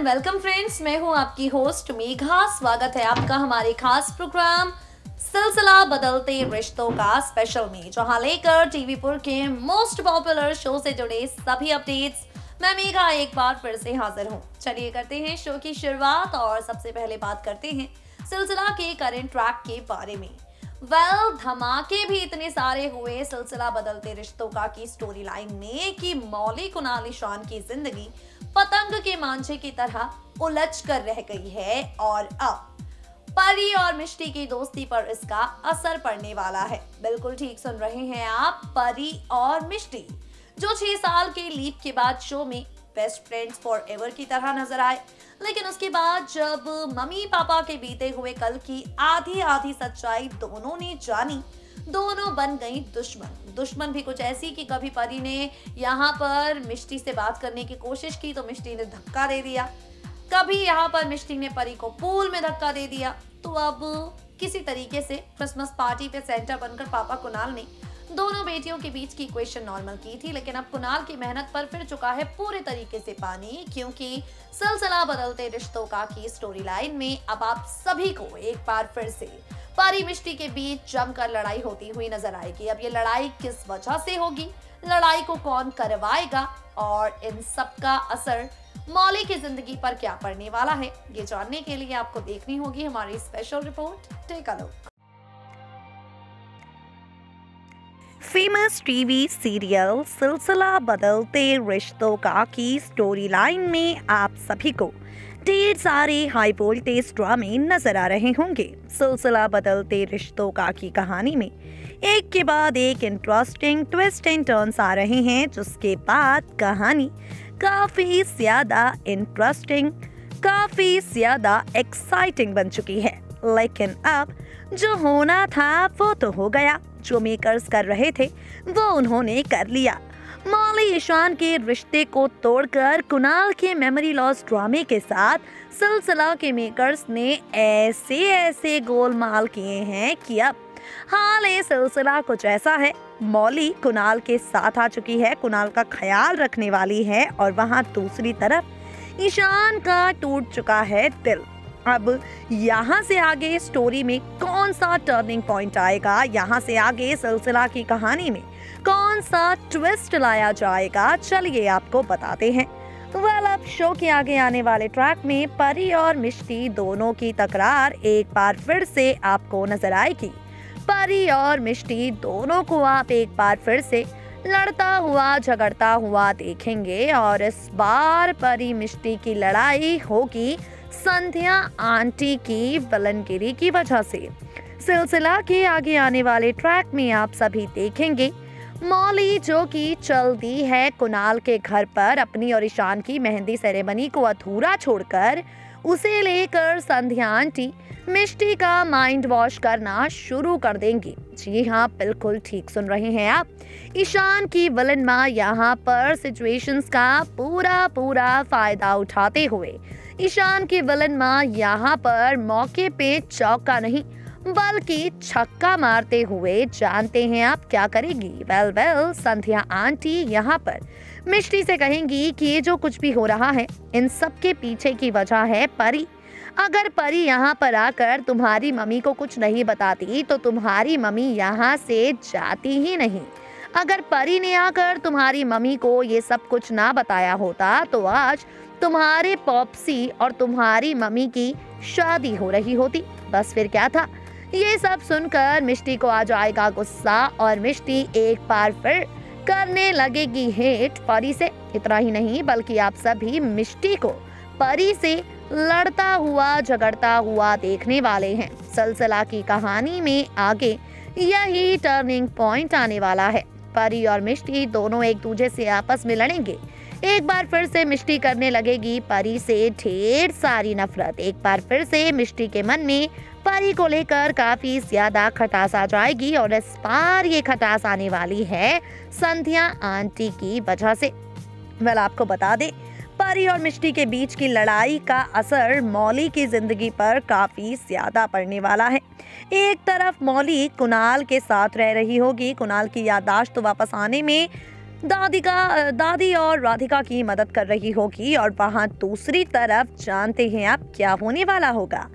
Welcome friends, मैं हूं आपकी होस्ट मेघा। स्वागत है आपका हमारे खास प्रोग्राम सिलसिला बदलते रिश्तों का स्पेशल में, जहां लेकर टीवीपुर के मोस्ट पॉपुलर शो से जुड़े सभी अपडेट्स मैं मेघा एक बार फिर से हाजिर हूं। चलिए करते हैं शो की शुरुआत और सबसे पहले बात करते हैं सिलसिला के करंट ट्रैक के बारे में। धमाके भी इतने सारे हुए सिलसिला बदलते रिश्तों का की स्टोरी लाइन में कि मौली कुणाल ईशान की जिंदगी पतंग के मांझे की तरह उलझ कर रह गई है और अब परी और मिष्टी की दोस्ती पर इसका असर पड़ने वाला है। बिल्कुल ठीक सुन रहे हैं आप, परी और मिष्टी जो 6 साल के लीप के बाद शो में बेस्ट फ्रेंड्स फॉर एवर की तरह नजर आए, लेकिन उसके बाद जब मम्मी पापा के बीते हुए कल की आधी आधी सच्चाई दोनों ने जानी, दोनों बन गई दुश्मन भी कुछ ऐसी कि कभी परी ने यहाँ पर मिष्टी से बात करने की कोशिश की तो मिष्टी ने धक्का दे दिया, कभी यहाँ पर मिष्टी ने परी को पूल में धक्का दे दिया। तो अब किसी तरीके से क्रिसमस पार्टी पे सेंटर बनकर पापा कुणाल ने दोनों बेटियों के बीच की इक्वेशन नॉर्मल की थी, लेकिन अब कुणाल की मेहनत पर फिर चुका है पूरे तरीके से पानी, क्योंकि सिलसिला बदलते रिश्तों का की स्टोरी लाइन में अब आप सभी को एक बार फिर से परी मिष्टी के बीच जमकर लड़ाई होती हुई नजर आएगी। अब ये लड़ाई किस वजह से होगी, लड़ाई को कौन करवाएगा और इन सब का असर मौली की जिंदगी पर क्या पड़ने वाला है, ये जानने के लिए आपको देखनी होगी हमारी special report. Take a look. Famous TV serial Silsila बदलते रिश्तों का की स्टोरी लाइन में आप सभी को ढेर सारे हाई वोल्टेज ड्रामे नजर आ रहे होंगे। सिलसिला बदलते रिश्तों का की कहानी में एक के बाद एक इंटरेस्टिंग ट्विस्ट एंड टर्न्स आ रहे हैं, जिसके बाद कहानी काफी ज्यादा इंटरेस्टिंग, काफी ज्यादा एक्साइटिंग बन चुकी है। लेकिन अब जो होना था वो तो हो गया, जो मेकर्स कर रहे थे वो उन्होंने कर लिया। मौली ईशान के रिश्ते को तोड़कर कुणाल के मेमोरी लॉस ड्रामे के साथ सिलसिला के मेकर्स ने ऐसे गोलमाल किए हैं कि अब हाल ये सिलसिला कुछ ऐसा है, मौली कुणाल के साथ आ चुकी है, कुणाल का ख्याल रखने वाली है और वहां दूसरी तरफ ईशान का टूट चुका है दिल। अब यहाँ से आगे स्टोरी में कौन सा टर्निंग पॉइंट आएगा, यहाँ से आगे सिलसिला की कहानी में कौन सा ट्विस्ट लाया जाएगा, चलिए आपको बताते हैं। अब शो के आगे आने वाले ट्रैक में परी और मिष्टी दोनों की तकरार एक बार फिर से आपको नजर आएगी। परी और मिष्टी दोनों को आप एक बार फिर से लड़ता हुआ झगड़ता हुआ देखेंगे और इस बार परी मिष्टी की लड़ाई होगी संध्या आंटी की विलनगिरी की वजह से। सिलसिला के आगे आने वाले ट्रैक में आप सभी देखेंगे मौली जो कि चल दी है कुणाल के घर पर अपनी और ईशान की मेहंदी सेरेमनी को अधूरा छोड़कर, उसे लेकर संध्या आंटी मिष्टी का माइंड वॉश करना शुरू कर देंगी। जी हाँ, बिल्कुल ठीक सुन रहे हैं आप, ईशान की विलन माँ यहाँ पर सिचुएशंस का पूरा फायदा उठाते हुए ईशान की विलन माँ यहाँ पर मौके पे चौका नहीं बल्कि छक्का मारते हुए जानते हैं आप क्या करेगी। वेल संध्या आंटी यहाँ पर मिष्टी से कहेंगी कि ये जो कुछ भी हो रहा है इन सब के पीछे की वजह है परी। अगर परी यहाँ पर आकर तुम्हारी मम्मी को कुछ नहीं बताती तो तुम्हारी मम्मी यहाँ से जाती ही नहीं। अगर परी ने आकर तुम्हारी मम्मी को ये सब कुछ ना बताया होता तो आज तुम्हारे पॉप्सी और तुम्हारी मम्मी की शादी हो रही होती। बस फिर क्या था। ये सब सुनकर मिष्टी को आ जाएगा गुस्सा और मिष्टी एक बार फिर करने लगेगी हेट परी से। इतना ही नहीं बल्कि आप सभी मिष्टी को परी से लड़ता हुआ झगड़ता हुआ देखने वाले हैं। सिलसिला की कहानी में आगे यही टर्निंग पॉइंट आने वाला है। परी और मिष्टी दोनों एक दूसरे से आपस में लड़ेंगे। एक बार फिर से मिष्टी करने लगेगी परी से ढेर सारी नफरत। एक बार फिर से मिष्टी के मन में परी को लेकर काफी ज्यादा खटास आ जाएगी और इस बार ये खटास आने वाली है संध्या आंटी की वजह से। आपको बता दें परी और मिष्टी के बीच की लड़ाई का असर मौली की जिंदगी पर काफी ज्यादा पड़ने वाला है। एक तरफ मौली कुणाल के साथ रह रही होगी, कुणाल की याददाश्त वापस आने में दादी और राधिका की मदद कर रही होगी और वहां दूसरी तरफ जानते हैं आप क्या होने वाला होगा।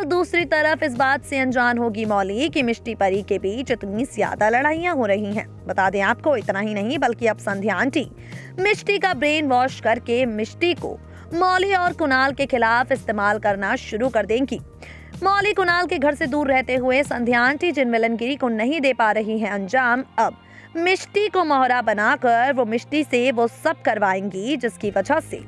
दूसरी तरफ इस बात से अनजान होगी मौली कि मिष्टी परी के बीच इतनी ज्यादा लड़ाइयां हो रही हैं। बता दें आपको, इतना ही नहीं बल्कि अब संध्या आंटी मिष्टी का ब्रेन वॉश करके मिष्टी को मौली और कुणाल के खिलाफ इस्तेमाल करना शुरू कर देंगी। मौली कुणाल के घर से दूर रहते हुए संध्या आंटी जिन विलनगिरी को नहीं दे पा रही हैं अंजाम, अब मिष्टी को मोहरा बनाकर वो मिष्टी से वो सब करवाएंगी जिसकी वजह से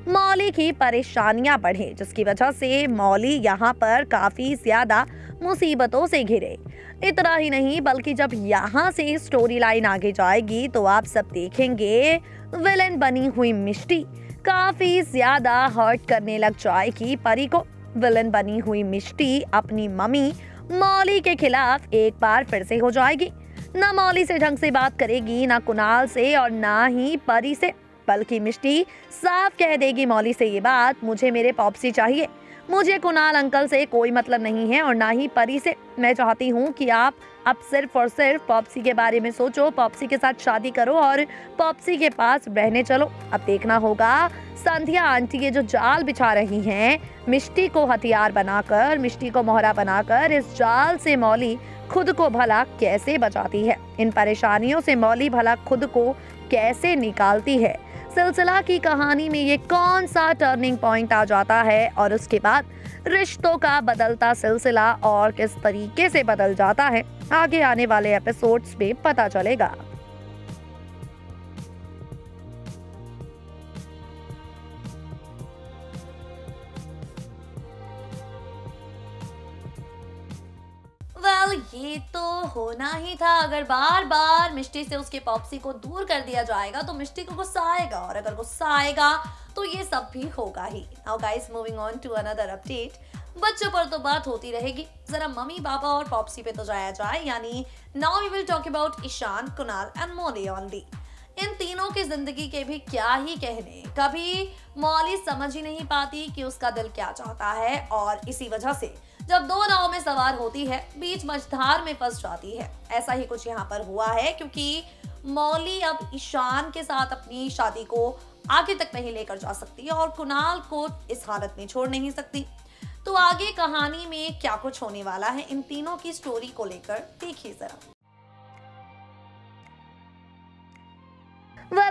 मौली की परेशानियां बढ़े, जिसकी वजह से मौली यहाँ पर काफी ज्यादा मुसीबतों से घिरे। इतना ही नहीं बल्कि जब यहाँ से स्टोरी लाइन आगे जाएगी तो आप सब देखेंगे विलन बनी हुई मिष्टी काफी ज्यादा हर्ट करने लग जाएगी परी को। विलन बनी हुई मिष्टी अपनी मम्मी मौली के खिलाफ एक बार फिर से हो जाएगी। ना मौली से ढंग से बात करेगी, ना कुणाल से और ना ही परी से, बल्कि मिष्टी साफ कह देगी मौली से ये बात, मुझे मेरे पॉप्सी चाहिए, मुझे कुणाल अंकल से कोई मतलब नहीं है और ना ही परी से। मैं चाहती हूँ कि आप अब सिर्फ और सिर्फ पॉप्सी के बारे में सोचो, पॉप्सी के साथ शादी करो और पॉप्सी के पास रहने चलो। अब देखना होगा संध्या आंटी ये जो जाल बिछा रही हैं, मिष्टी को हथियार बनाकर, मिष्टी को मोहरा बनाकर, इस जाल से मौली खुद को भला कैसे बचाती है, इन परेशानियों से मौली भला खुद को कैसे निकालती है। सिलसिला की कहानी में ये कौन सा टर्निंग पॉइंट आ जाता है और उसके बाद रिश्तों का बदलता सिलसिला और किस तरीके से बदल जाता है, आगे आने वाले एपिसोड्स में पता चलेगा। ये तो होना ही था। अगर बार बार मिष्टी से उसके पॉप्सी को दूर कर दिया जाएगा तो मिष्टी को गुस्सा आएगा और अगर गुस्सा आएगा तो ये सब भी होगा ही। Now guys, moving on to another update. बच्चों पर तो बात होती रहेगी, जरा मम्मी पापा और पॉप्सी पे तो जाया जाए। यानी now we will talk about Ishaan, Kunal and Mauli only. इन तीनों की जिंदगी के भी क्या ही कहने। कभी मौली समझ ही नहीं पाती कि उसका दिल क्या चाहता है और इसी वजह से जब दो नाव में सवार होती है बीच मझधार में फंस जाती है। ऐसा ही कुछ यहाँ पर हुआ है क्योंकि मौली अब ईशान के साथ अपनी शादी को आगे तक नहीं लेकर जा सकती और कुणाल को इस हालत में छोड़ नहीं सकती। तो आगे कहानी में क्या कुछ होने वाला है इन तीनों की स्टोरी को लेकर देखिए जरा।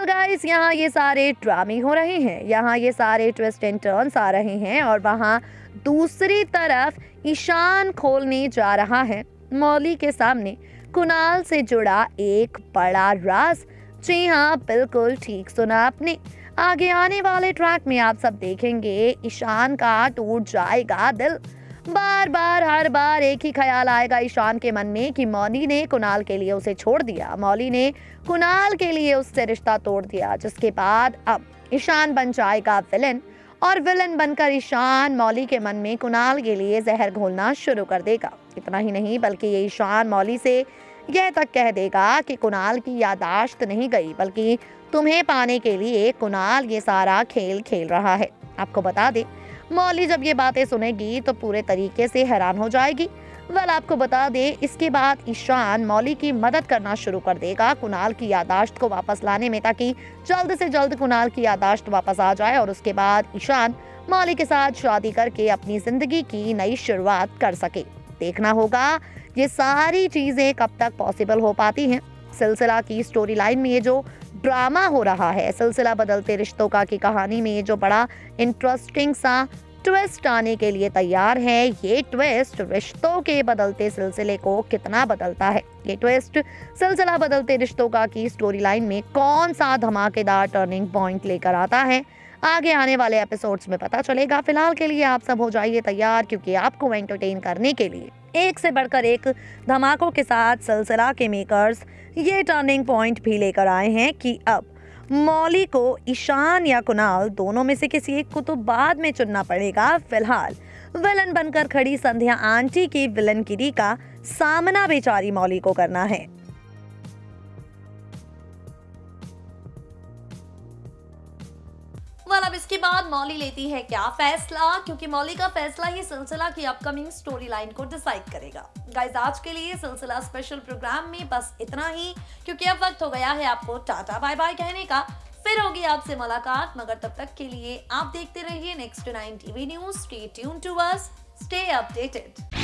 गाइस, यहाँ ये सारे ड्रामे हो रहे हैं, यहाँ ये सारे ट्विस्ट एंड टर्न्स आ रहे हैं और वहाँ दूसरी तरफ ईशान खोलने जा रहा है मौली के सामने कुणाल से जुड़ा एक बड़ा राज। जी हाँ, बिल्कुल ठीक सुना आपने। आगे आने वाले ट्रैक में आप सब देखेंगे ईशान का टूट जाएगा दिल। बार बार हर बार एक ही ख्याल आएगा ईशान के मन में कि मौली ने कुणाल के लिए उसे छोड़ दिया, मौली ने कुणाल के लिए उससे रिश्ता तोड़ दिया, जिसके बाद अब ईशान बन जाएगा विलन और विलन बनकर ईशान मौली के मन में कुणाल के लिए जहर घोलना शुरू कर देगा। इतना ही नहीं बल्कि ये ईशान मौली से यह तक कह देगा कि कुणाल की यादाश्त नहीं गई बल्कि तुम्हें पाने के लिए कुणाल ये सारा खेल खेल रहा है। आपको बता दे, मौली जब ये बातें सुनेगी तो पूरे तरीके से हैरान हो जाएगी। आपको बता दे, इसके बाद ईशान मौली की मदद करना शुरू कर देगा कुणाल की यादाश्त को वापस लाने में, ताकि जल्द से जल्द कुणाल की यादाश्त वापस आ जाए और उसके बाद ईशान मौली के साथ शादी करके अपनी जिंदगी की नई शुरुआत कर सके। देखना होगा ये सारी चीजें कब तक पॉसिबल हो पाती हैं। सिलसिला की स्टोरी लाइन में ये जो ड्रामा हो रहा है, सिलसिला बदलते रिश्तों का की कहानी में ये जो बड़ा इंटरेस्टिंग सा ट्विस्ट आने के लिए तैयार है, ये ट्विस्ट रिश्तों के बदलते सिलसिले को कितना बदलता है, ये ट्विस्ट सिलसिला बदलते रिश्तों का की स्टोरी लाइन में कौन सा धमाकेदार टर्निंग पॉइंट लेकर आता है, आगे आने वाले एपिसोड्स में पता चलेगा। फिलहाल के लिए आप सब हो जाइए तैयार, क्योंकि आपको एंटरटेन करने के लिए एक से बढ़कर एक धमाकों के साथ सिलसिला के मेकर्स ये टर्निंग पॉइंट भी लेकर आए हैं कि अब मौली को ईशान या कुणाल दोनों में से किसी एक को तो बाद में चुनना पड़ेगा। फिलहाल विलन बनकर खड़ी संध्या आंटी की विलनगिरी का सामना बेचारी मौली को करना है। अब इसके बाद मौली लेती है क्या फैसला, क्योंकि मौली का फैसला ही सिलसिला की अपकमिंग स्टोरी लाइन को डिसाइड करेगा। गाइस आज के लिए सिलसिला स्पेशल प्रोग्राम में बस इतना ही, क्योंकि अब वक्त हो गया है आपको टाटा बाय बाय कहने का। फिर होगी आपसे मुलाकात, मगर तब तक के लिए आप देखते रहिए next 9 TV news. Stay tuned to us, stay updated.